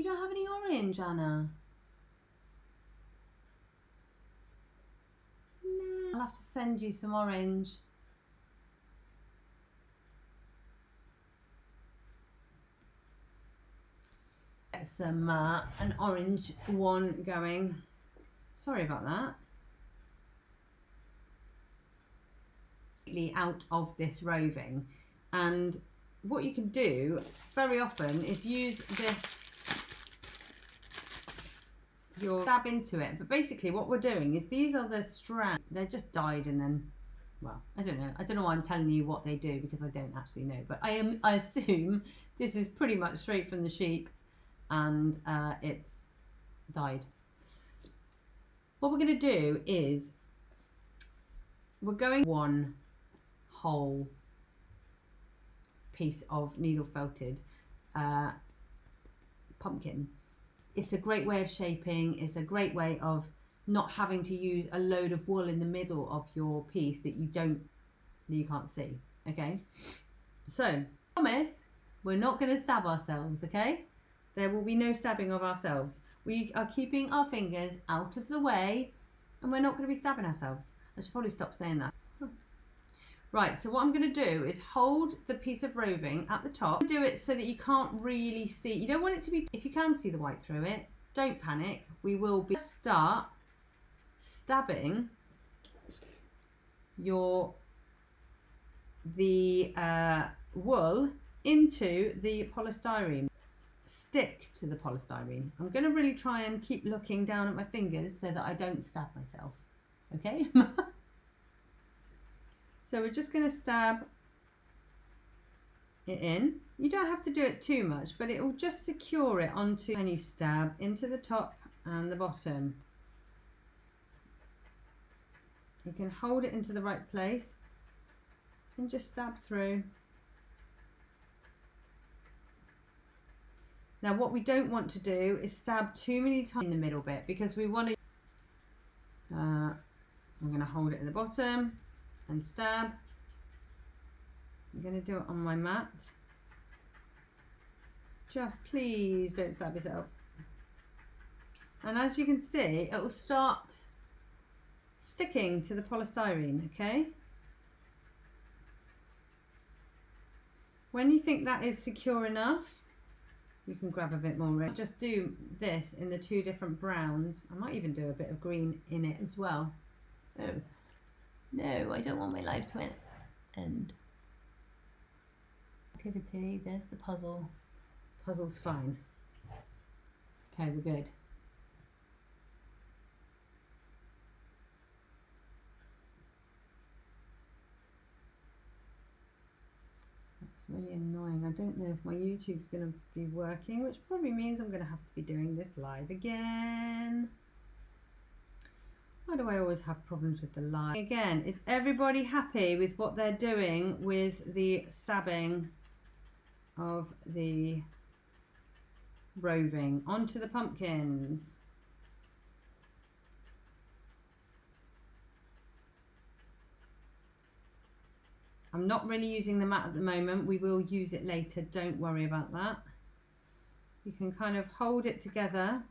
don't have any orange, Anna? No. I'll have to send you some orange. Get some an orange one going. Sorry about that. Out of this roving, and what you can do very often is use this, your stab into it, but basically what we're doing is these are the strands. They're just dyed and then, well, I don't know why I'm telling you what they do, because I don't actually know, but I assume this is pretty much straight from the sheep and it's dyed. What we're going to do is we're going one whole piece of needle felted pumpkin. It's a great way of shaping. It's a great way of not having to use a load of wool in the middle of your piece that you can't see. Okay, so promise we're not going to stab ourselves. Okay, there will be no stabbing of ourselves. We are keeping our fingers out of the way, and we're not going to be stabbing ourselves. I should probably stop saying that. Right, so what I'm going to do is hold the piece of roving at the top. Do it so that you can't really see. You don't want it to be, if you can see the white through it, don't panic. We will start stabbing the wool into the polystyrene. Stick to the polystyrene. I'm going to really try and keep looking down at my fingers so that I don't stab myself. Okay? So we're just going to stab it in. You don't have to do it too much, but it will just secure it onto, and you stab into the top and the bottom. You can hold it into the right place and just stab through. Now what we don't want to do is stab too many times in the middle bit, because we want to, I'm going to hold it in the bottom and stab. I'm going to do it on my mat. Just please don't stab yourself. And as you can see, it will start sticking to the polystyrene, okay? When you think that is secure enough, you can grab a bit more. Just do this in the two different browns. I might even do a bit of green in it as well. Oh. No, I don't want my life to end. Activity, there's the puzzle. Puzzle's fine. Okay, we're good. That's really annoying. I don't know if my YouTube's going to be working, which probably means I'm going to have to be doing this live again. Why do I always have problems with the live? Again, is everybody happy with what they're doing with the stabbing of the roving onto the pumpkins? I'm not really using the mat at the moment. We will use it later. Don't worry about that. You can kind of hold it together.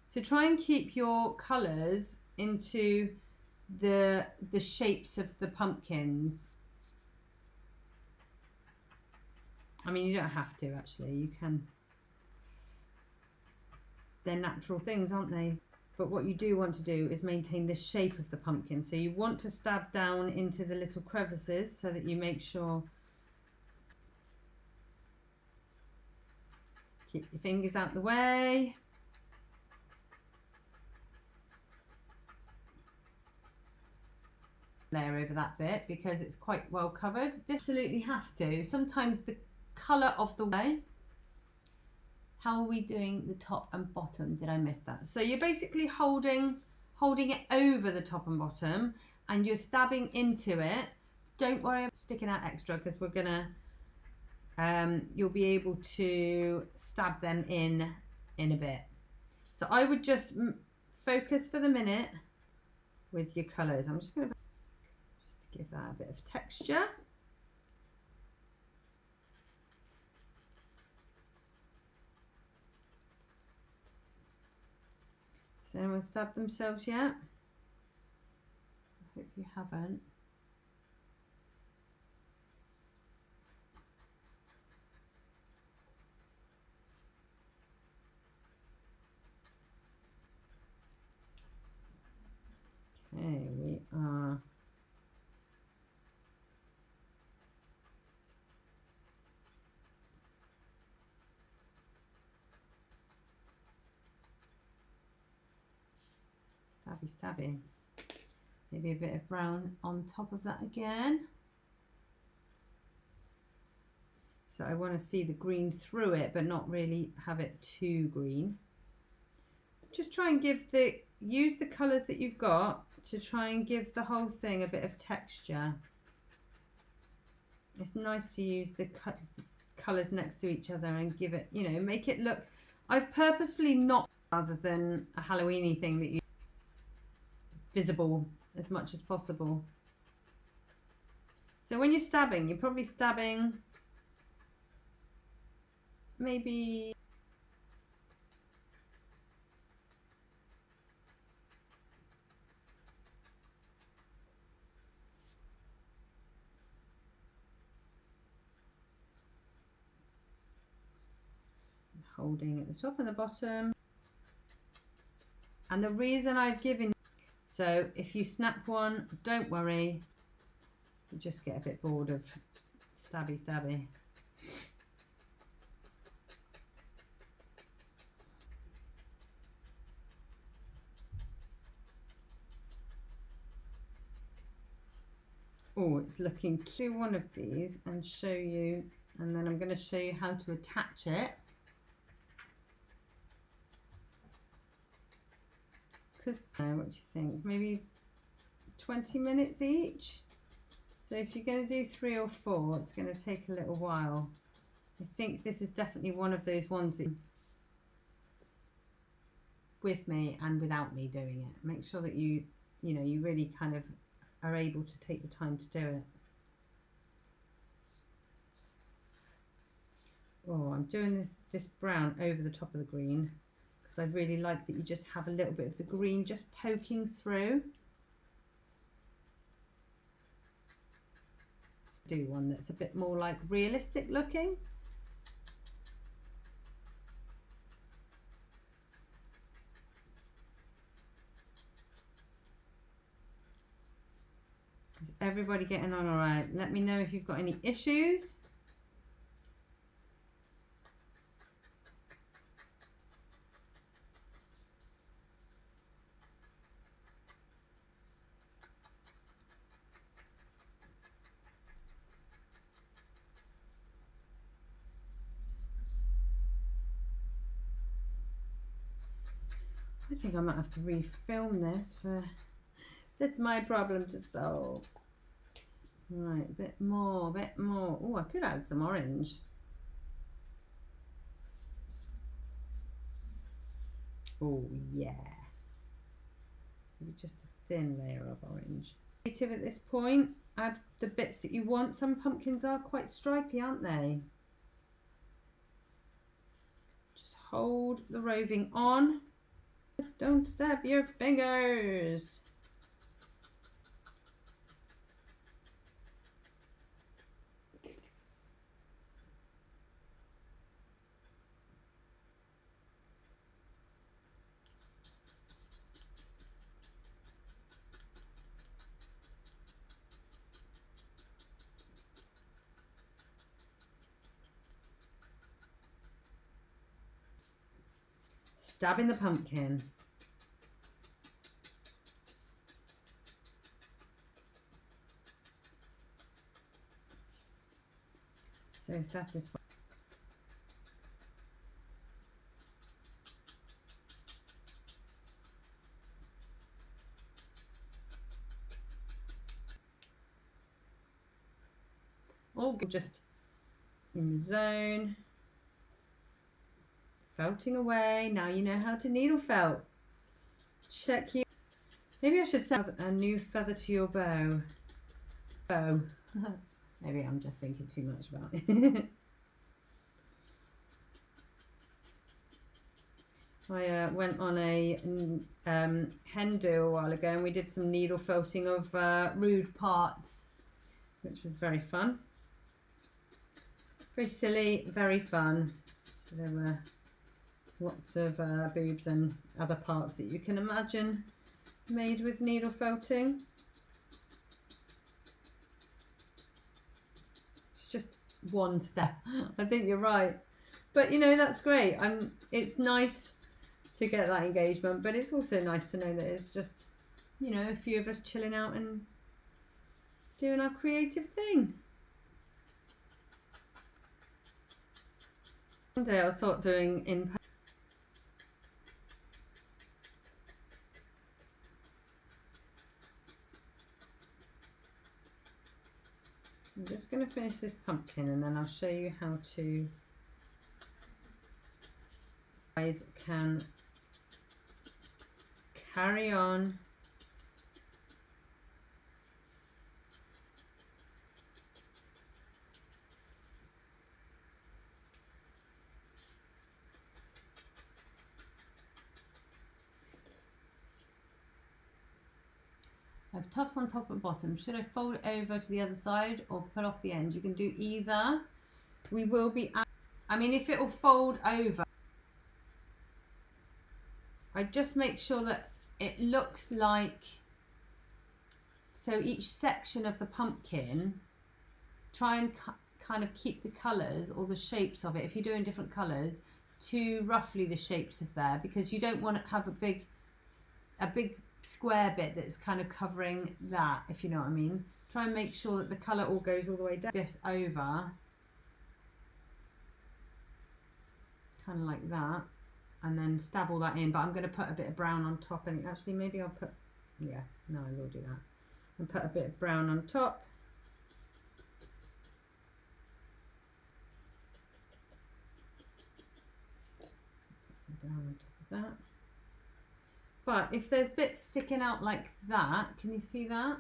So try and keep your colours into the shapes of the pumpkins. I mean, you don't have to actually, you can. They're natural things, aren't they? But what you do want to do is maintain the shape of the pumpkin. So you want to stab down into the little crevices so that you make sure. Keep your fingers out the way. Layer over that bit because it's quite well covered. Absolutely have to. Sometimes the colour of the way. How are we doing the top and bottom? Did I miss that? So you're basically holding it over the top and bottom, and you're stabbing into it. Don't worry about sticking out extra, because we're gonna you'll be able to stab them in a bit. So I would just focus for the minute with your colours. I'm just gonna give that a bit of texture. Has anyone stabbed themselves yet? I hope you haven't. Okay, we are stabby. Maybe a bit of brown on top of that again. So I want to see the green through it, but not really have it too green. Just try and use the colours that you've got to try and give the whole thing a bit of texture. It's nice to use the colours next to each other and give it, you know, make it look. I've purposefully not, rather than a Halloween-y thing that you visible as much as possible. So when you're stabbing, you're probably stabbing maybe holding at the top and the bottom. And the reason I've given, so if you snap one, don't worry, you just get a bit bored of stabby. Oh, it's looking cute. Do one of these and show you, and then I'm going to show you how to attach it. Because, what do you think? Maybe 20 minutes each? So if you're going to do 3 or 4, it's going to take a little while. I think this is definitely one of those ones that with me and without me doing it. Make sure that you really kind of are able to take the time to do it. Oh, I'm doing this brown over the top of the green because I really like that you just have a little bit of the green just poking through. Let's do one that's a bit more like realistic looking. Is everybody getting on all right? Let me know if you've got any issues. I think I might have to refilm this for... That's my problem to solve. Right, a bit more. Oh, I could add some orange. Oh, yeah. Maybe just a thin layer of orange. Creative at this point. Add the bits that you want. Some pumpkins are quite stripy, aren't they? Just hold the roving on. Don't stab your fingers. Stabbing the pumpkin. So satisfying. All good, just in the zone. Felting away. Now you know how to needle felt. Check you. Maybe I should set a new feather to your bow. Maybe I'm just thinking too much about it. I went on a hen do a while ago and we did some needle felting of rude parts, which was very fun. Very silly, very fun. So there were lots of boobs and other parts that you can imagine made with needle felting. It's just one step. I think you're right. But you know, that's great. It's nice to get that engagement, but it's also nice to know that it's just, you know, a few of us chilling out and doing our creative thing. One day I'll start doing in. I'm just going to finish this pumpkin and then I'll show you how to. You guys can carry on. I have tufts on top and bottom. Should I fold it over to the other side or pull off the end? You can do either. We will be, I mean, if it will fold over, I just make sure that it looks like, so each section of the pumpkin, try and kind of keep the colours or the shapes of it, if you're doing different colours, to roughly the shapes of there, because you don't want to have a big square bit that's kind of covering that, if you know what I mean. Try and make sure that the colour all goes all the way down. This over, kind of like that, and then stab all that in, but I'm going to put a bit of brown on top, and actually maybe I'll put, yeah, no, I will do that, and put a bit of brown on top. Put some brown on top of that. But if there's bits sticking out like that, can you see that?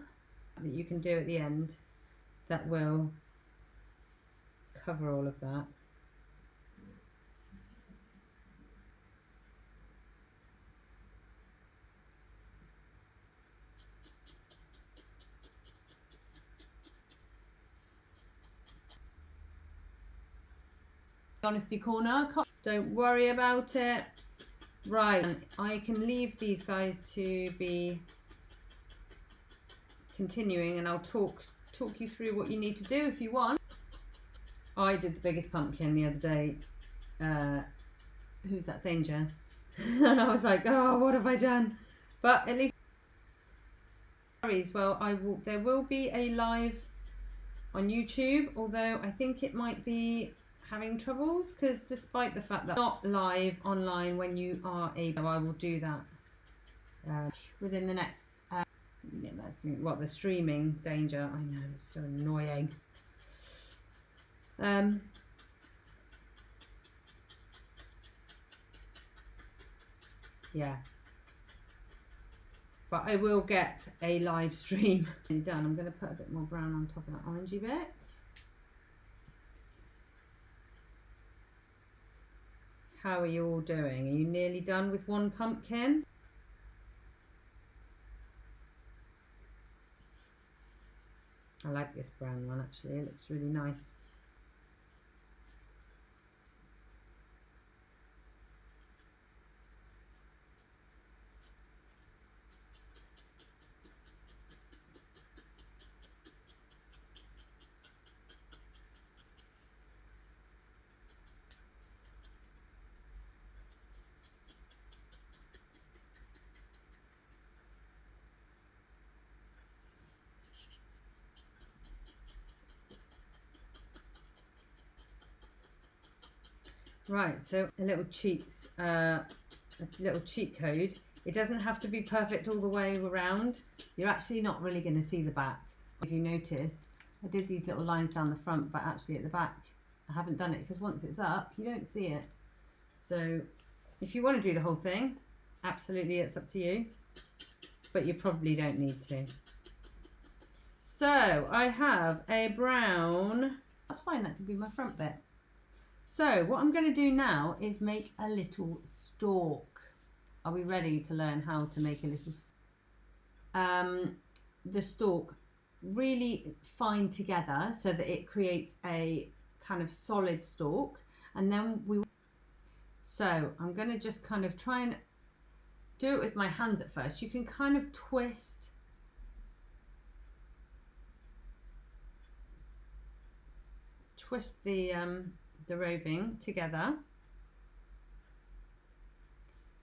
That you can do at the end, that will cover all of that. Honesty corner, don't worry about it. Right, I can leave these guys to be continuing, and I'll talk you through what you need to do if you want. I did the biggest pumpkin the other day. Who's that, Danger? And I was like, oh, what have I done? But at least, well, there will be a live on YouTube, although I think it might be having troubles, because despite the fact that not live online when you are able, I will do that within the next yeah, that's what the streaming Danger. I know, it's so annoying. Yeah, but I will get a live stream done. I'm going to put a bit more brown on top of that orangey bit. How are you all doing? Are you nearly done with one pumpkin? I like this brown one actually, it looks really nice. Right, so a little cheat code. It doesn't have to be perfect all the way around. You're actually not really going to see the back. If you noticed, I did these little lines down the front, but actually at the back, I haven't done it because once it's up, you don't see it. So if you want to do the whole thing, absolutely, it's up to you, but you probably don't need to. So I have a brown, that's fine, that can be my front bit. So what I'm going to do now is make a little stalk. Are we ready to learn how to make a little the stalk really fine together so that it creates a kind of solid stalk? And then so I'm going to just kind of try and do it with my hands at first. You can kind of twist the roving together,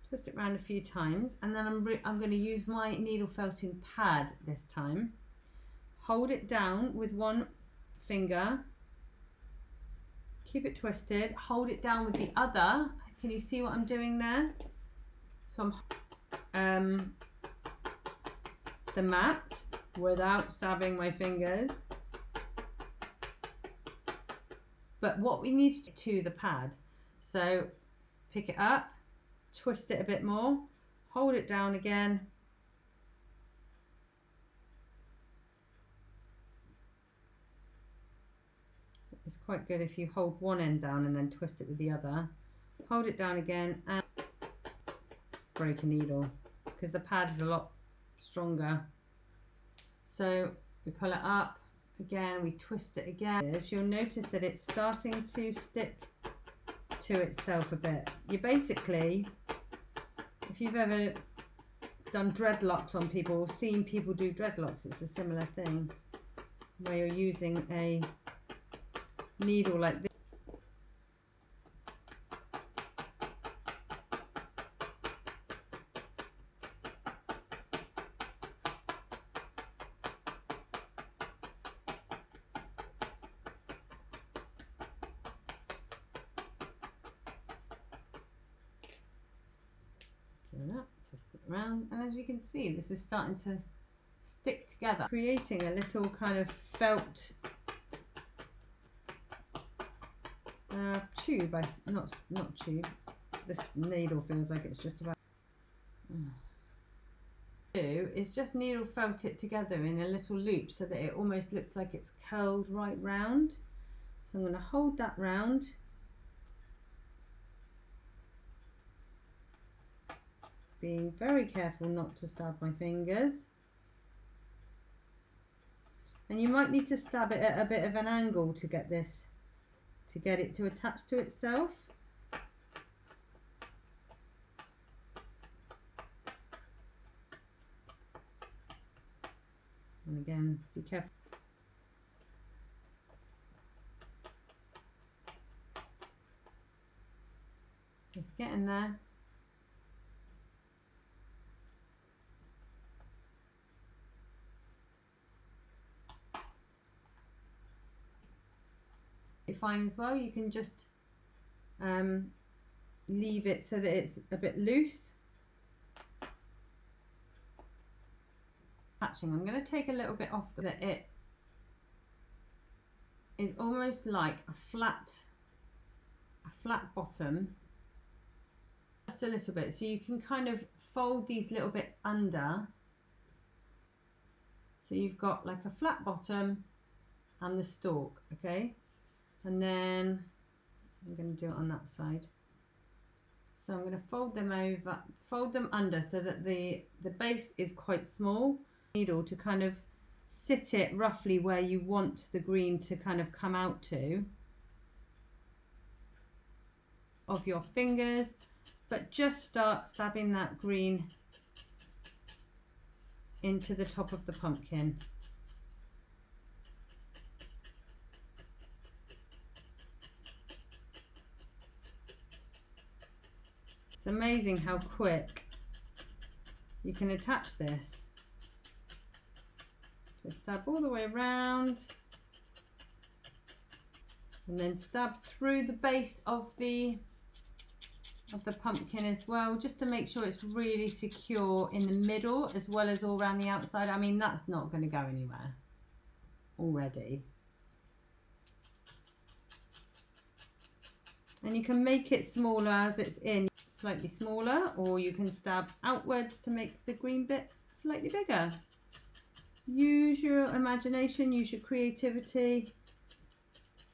twist it around a few times, and then I'm going to use my needle felting pad this time. Hold it down with one finger, keep it twisted, hold it down with the other. Can you see what I'm doing there? So I'm the mat without stabbing my fingers. But what we need to the pad, so pick it up, twist it a bit more, hold it down again, it's quite good if you hold one end down and then twist it with the other, hold it down again and break a needle because the pad is a lot stronger. So we pull it up again, we twist it again. As you'll notice that it's starting to stick to itself a bit. You basically, if you've ever done dreadlocks on people or seen people do dreadlocks, it's a similar thing where you're using a needle like this. Twist it around, and as you can see, this is starting to stick together, creating a little kind of felt tube. Not tube. This needle feels like it's just about. Do is just needle felt it together in a little loop so that it almost looks like it's curled right round. So I'm going to hold that round. Being very careful not to stab my fingers, and you might need to stab it at a bit of an angle to get this, to get it to attach to itself. And again, be careful. Just get in there. Fine as well. You can just leave it so that it's a bit loose. Attaching, I'm going to take a little bit off that it is almost like a flat bottom, just a little bit, so you can kind of fold these little bits under, so you've got like a flat bottom and the stalk. Okay. And then I'm going to do it on that side. So I'm going to fold them over, fold them under so that the base is quite small. Needle to kind of sit it roughly where you want the green to kind of come out to of your fingers, but just start stabbing that green into the top of the pumpkin. It's amazing how quick you can attach this. Just stab all the way around and then stab through the base of the pumpkin as well, just to make sure it's really secure in the middle as well as all around the outside. I mean, that's not going to go anywhere already. And you can make it smaller as it's in, slightly smaller, or you can stab outwards to make the green bit slightly bigger. Use your imagination, use your creativity,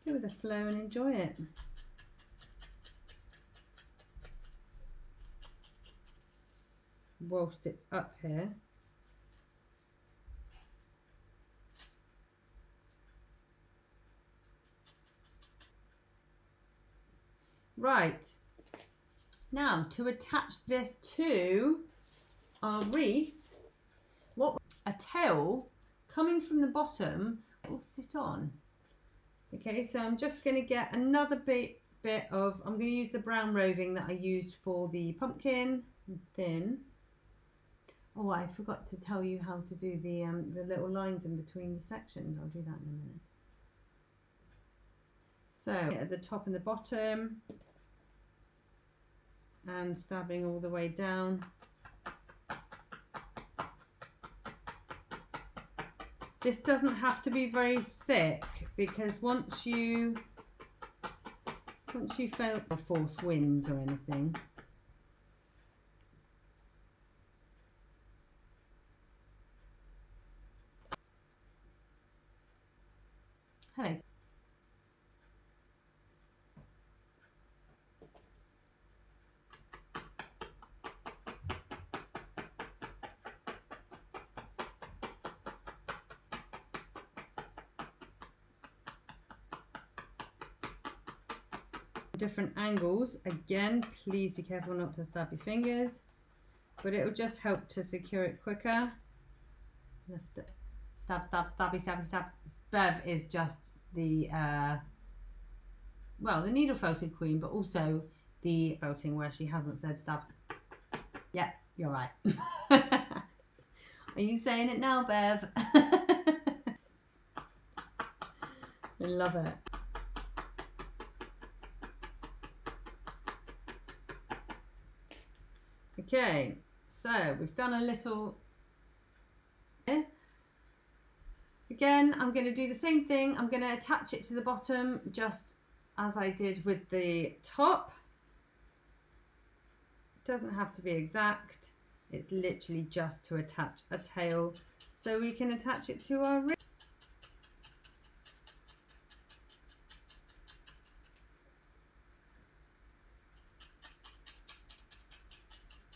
go with the flow and enjoy it. whilst it's up here. Right, now to attach this to our wreath, a tail coming from the bottom will sit on. Okay, so I'm just going to get another bit of, I'm going to use the brown roving that I used for the pumpkin, thin. Oh, I forgot to tell you how to do the little lines in between the sections. I'll do that in a minute. So at the top and the bottom, and stabbing all the way down. This doesn't have to be very thick, because once you felt the force winds or anything. Hello. Different angles. Again, please be careful not to stab your fingers, but it will just help to secure it quicker. Lift it. Stab, stab, stabby, stabby, stab. Bev is just the well, the needle felted queen, but also the felting where she hasn't said stab. Yeah, you're right. Are you saying it now, Bev? I love it. Okay, so we've done a little here. Again, I'm going to do the same thing. I'm going to attach it to the bottom just as I did with the top. It doesn't have to be exact. It's literally just to attach a tail so we can attach it to our wrist.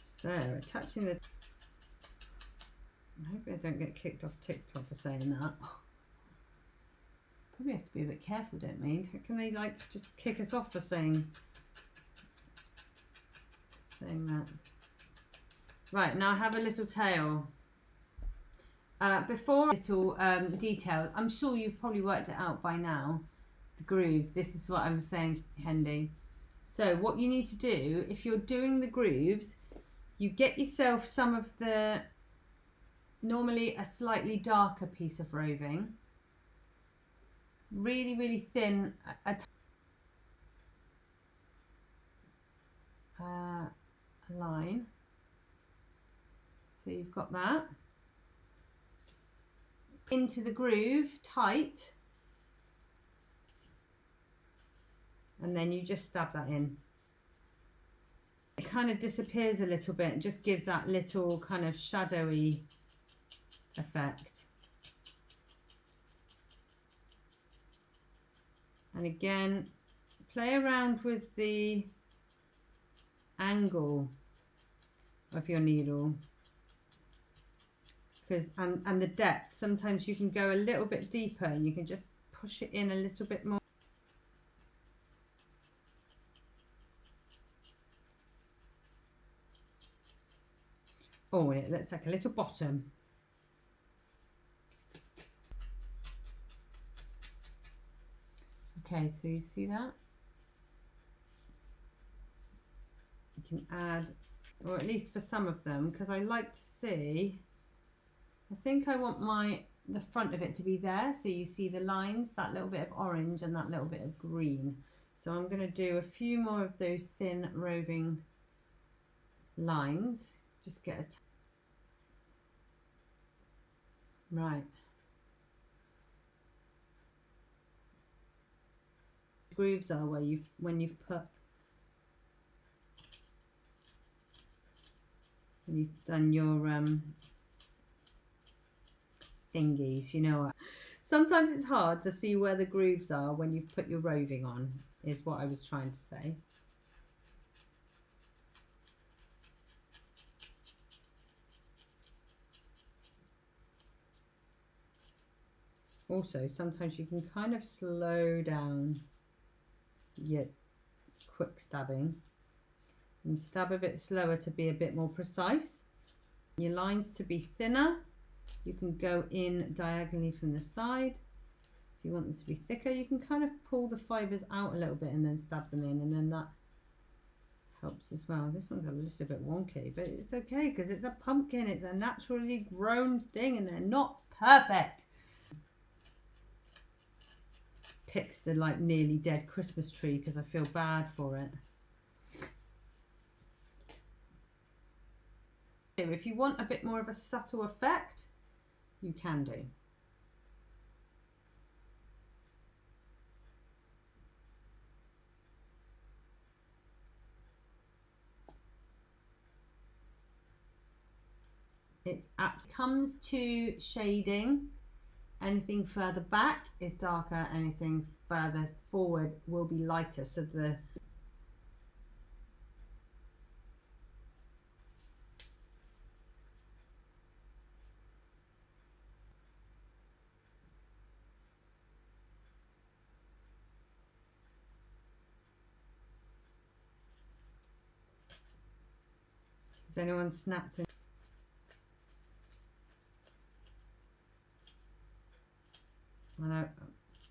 So attaching the, I hope I don't get kicked off TikTok for saying that. Probably have to be a bit careful, don't we? Can they like just kick us off for saying that? Right, now I have a little tail. Before little detail, I'm sure you've probably worked it out by now. The grooves. This is what I was saying, Hendy. So what you need to do if you're doing the grooves, you get yourself some of the, normally a slightly darker piece of roving, really, really thin, a line. So you've got that. Into the groove, tight. And then you just stab that in. It kind of disappears a little bit and just gives that little kind of shadowy effect. And again, play around with the angle of your needle, because and the depth. Sometimes you can go a little bit deeper and you can just push it in a little bit more. Oh, and it looks like a little bottom. Okay, so you see that? You can add, or at least for some of them, because I like to see, I think I want the front of it to be there, so you see the lines, that little bit of orange and that little bit of green. So I'm going to do a few more of those thin roving lines. Just get a right. Grooves are where when you've done your thingies, you know. Sometimes it's hard to see where the grooves are when you've put your roving on, is what I was trying to say. Also, sometimes you can kind of slow down your quick stabbing and stab a bit slower to be a bit more precise. Your lines to be thinner, you can go in diagonally from the side. If you want them to be thicker, you can kind of pull the fibres out a little bit and then stab them in, and then that helps as well. This one's a little bit wonky, but it's okay because it's a pumpkin. It's a naturally grown thing and they're not perfect. Picked the like nearly dead Christmas tree because I feel bad for it. If you want a bit more of a subtle effect, you can do. It's apt. Comes to shading, anything further back is darker, anything further forward will be lighter. So the has anyone snapped in? I know,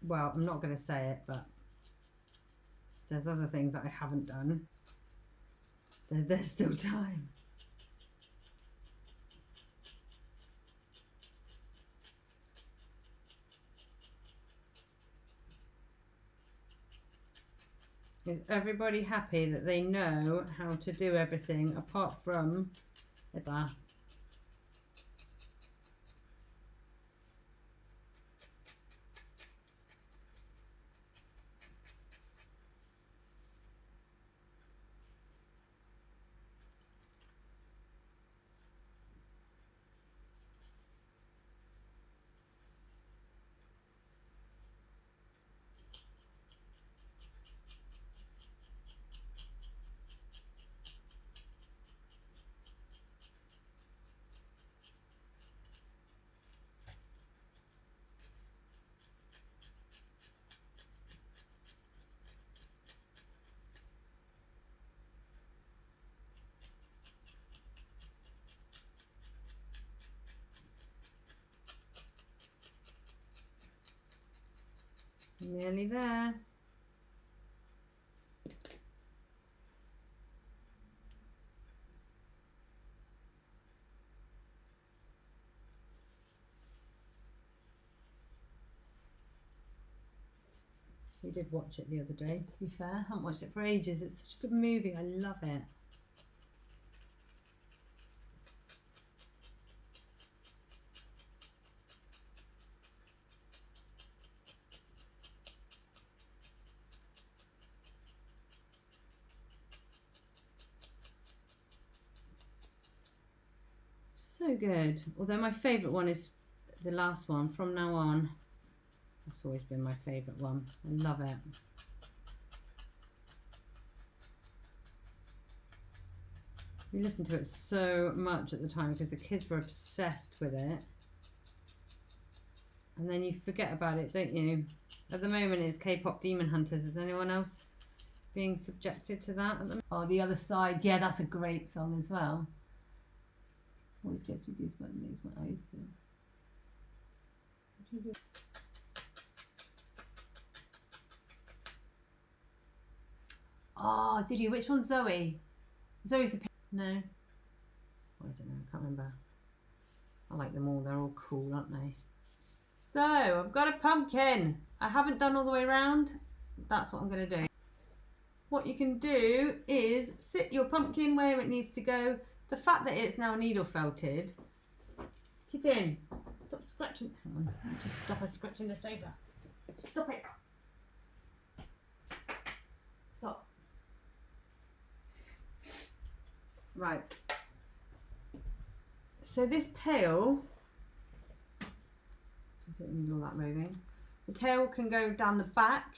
well, I'm not going to say it, but there's other things that I haven't done. There's still time. Is everybody happy that they know how to do everything apart from that? Nearly there. We did watch it the other day, to be fair. I haven't watched it for ages. It's such a good movie. I love it. So good. Although my favourite one is the last one, From Now On. That's always been my favourite one. I love it. We listened to it so much at the time because the kids were obsessed with it. And then you forget about it, don't you? At the moment it's K-pop Demon Hunters. Is anyone else being subjected to that? Oh, The Other Side. Yeah, that's a great song as well. Always gets me goosebumps and makes my eyes feel. What do you do? Oh, did you? Which one's Zoe? Zoe's the... No. I don't know. I can't remember. I like them all. They're all cool, aren't they? So, I've got a pumpkin. I haven't done all the way around. That's what I'm going to do. What you can do is sit your pumpkin where it needs to go. The fact that it's now needle felted. Get in. Stop scratching. Hang on. Just stop her scratching the sofa. Stop it. Stop. Right. So this tail, I don't need all that moving. The tail can go down the back.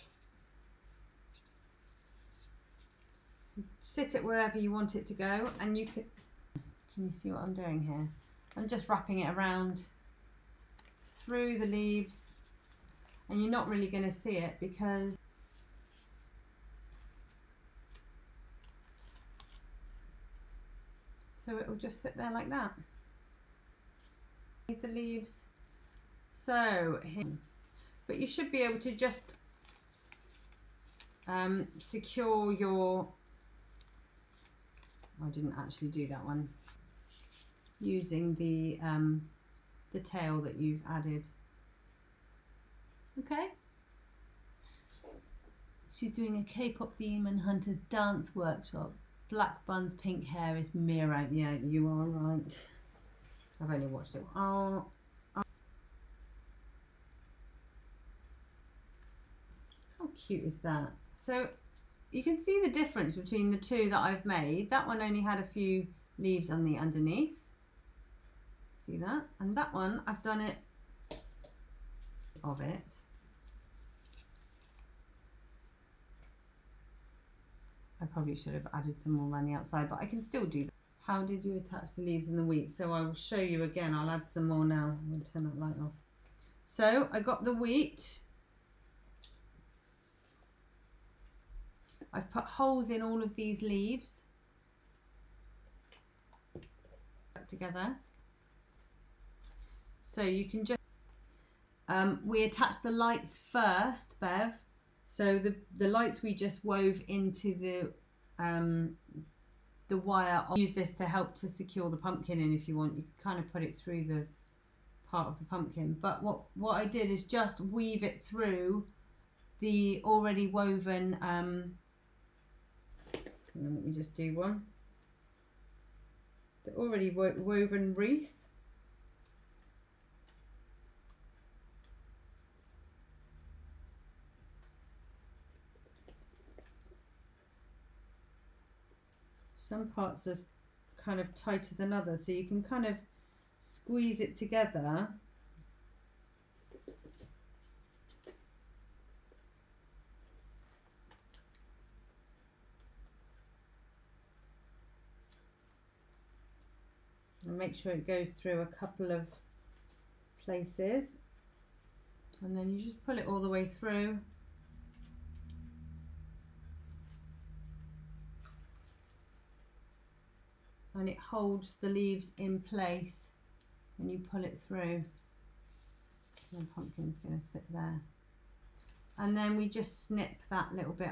Sit it wherever you want it to go, and you can you see what I'm doing here? I'm just wrapping it around through the leaves and you're not really going to see it because so it will just sit there like that. The leaves. So, but you should be able to just secure your, I didn't actually do that one, using the tail that you've added. Okay. She's doing a K-pop demon hunters dance workshop. Black buns, pink hair is Mira. Yeah, you are right. I've only watched it. Oh. How cute is that? So you can see the difference between the two that I've made. That one only had a few leaves on the underneath. See that? And that one, I've done it of it. I probably should have added some more around the outside, but I can still do that. How did you attach the leaves and the wheat? So I will show you again. I'll add some more now. I'm going to turn that light off. So I got the wheat. I've put holes in all of these leaves together. So you can just, we attach the lights first, Bev. So the lights we just wove into the wire. I'll use this to help to secure the pumpkin in if you want. You can kind of put it through the part of the pumpkin. But what I did is just weave it through the already woven, let me just do one. The already woven wreath. Some parts are kind of tighter than others, so you can kind of squeeze it together. And make sure it goes through a couple of places. And then you just pull it all the way through. And it holds the leaves in place when you pull it through. And the pumpkin's going to sit there. And then we just snip that little bit.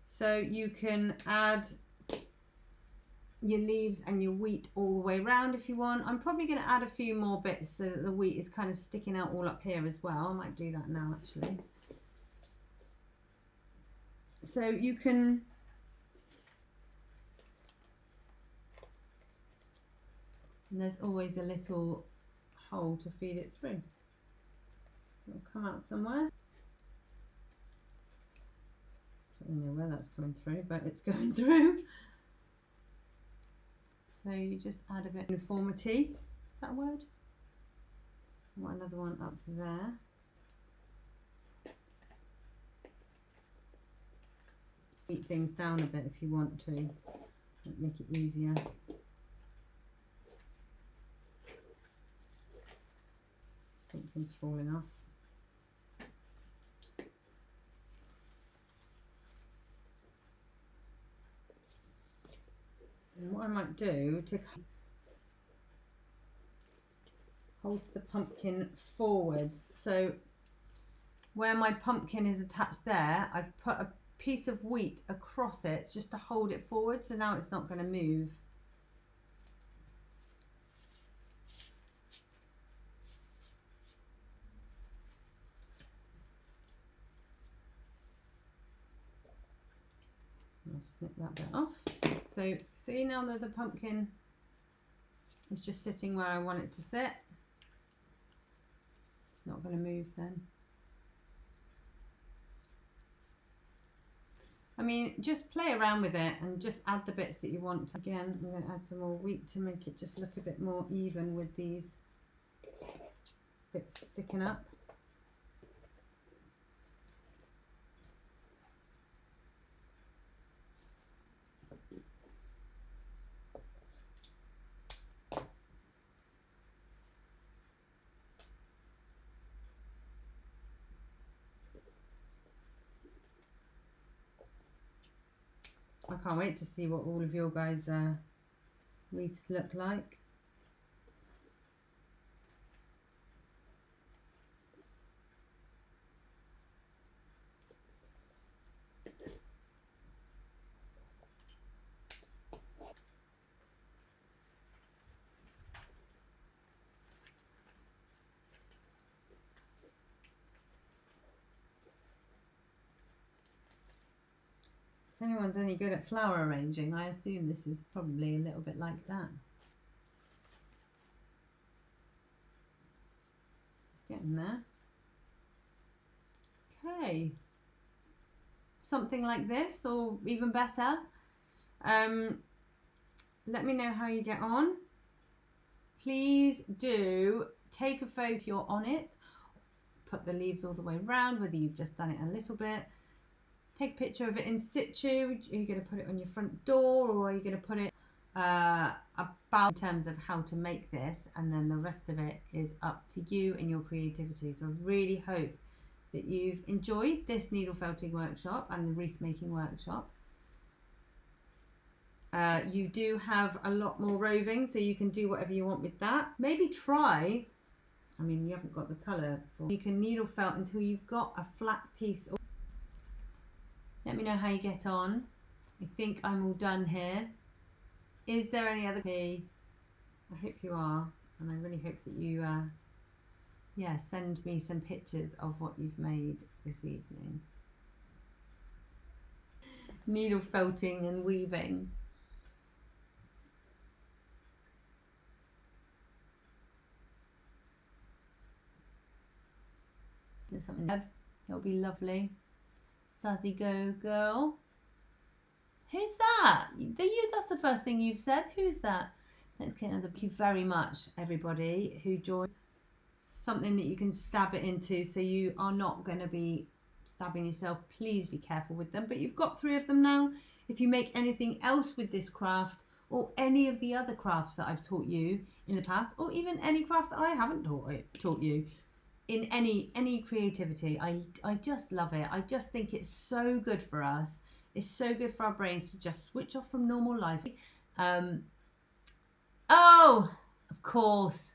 So you can add your leaves and your wheat all the way around if you want. I'm probably going to add a few more bits so that the wheat is kind of sticking out all up here as well. I might do that now actually. So you can and there's always a little hole to feed it through. It'll come out somewhere. I don't know where that's coming through, but it's going through. So you just add a bit of uniformity. Is that a word? I want another one up there. Beat things down a bit if you want to. Make it easier. Something's falling off. And what I might do to hold the pumpkin forwards, so where my pumpkin is attached there, I've put a piece of wheat across it just to hold it forward, so now it's not going to move. I'll snip that bit off. So see now that the pumpkin is just sitting where I want it to sit. It's not going to move then. I mean, just play around with it and just add the bits that you want. Again, I'm going to add some more wheat to make it just look a bit more even with these bits sticking up. I can't wait to see what all of your guys' wreaths look like. If anyone's any good at flower arranging, I assume this is probably a little bit like that. Getting there. Okay. Something like this, or even better. Let me know how you get on. Please do take a photo if you're on it. Put the leaves all the way around, whether you've just done it a little bit. Take a picture of it in situ. Are you going to put it on your front door, or are you going to put it about in terms of how to make this, and then the rest of it is up to you and your creativity. So I really hope that you've enjoyed this needle felting workshop and the wreath making workshop. You do have a lot more roving, so you can do whatever you want with that. Maybe try, I mean, you haven't got the colour for, you can needle felt until you've got a flat piece. Let me know how you get on. I think I'm all done here. Is there any other key? I hope you are, and I really hope that you yeah, send me some pictures of what you've made this evening. Needle felting and weaving. Do something. It'll be lovely. Sazzy go girl. Who's that? That's the first thing you've said. Who's that? Let's get another. Thank you very much, everybody who joined. Something that you can stab it into, so you are not going to be stabbing yourself. Please be careful with them. But you've got 3 of them now. If you make anything else with this craft, or any of the other crafts that I've taught you in the past, or even any craft that I haven't taught you, in any creativity, I just love it. I just think it's so good for us. It's so good for our brains to just switch off from normal life. Oh, of course,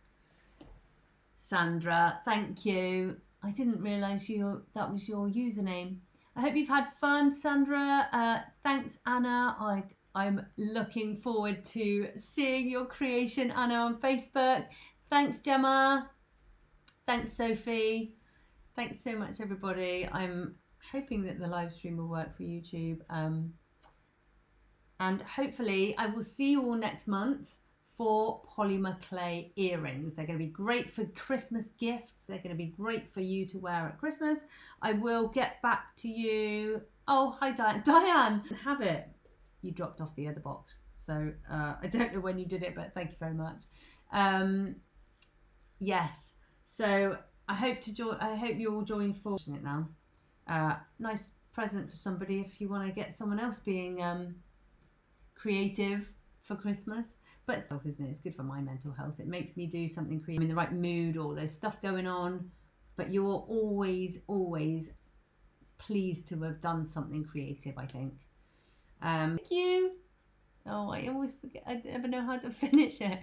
Sandra, thank you. I didn't realise that was your username. I hope you've had fun, Sandra. Thanks, Anna. I'm looking forward to seeing your creation, Anna, on Facebook. Thanks, Gemma. Thanks, Sophie. Thanks so much, everybody. I'm hoping that the live stream will work for YouTube. And hopefully I will see you all next month for polymer clay earrings. They're going to be great for Christmas gifts. They're going to be great for you to wear at Christmas. I will get back to you. Oh, hi, Diane. Have it. You dropped off the other box. So I don't know when you did it, but thank you very much. Yes. So I hope you all join for it now. Nice present for somebody if you want to get someone else being creative for Christmas. But isn't it? It's good for my mental health. It makes me do something creative. I'm in the right mood, or there's stuff going on, but you're always pleased to have done something creative, I think. Thank you. Oh, I always forget. I never know how to finish it.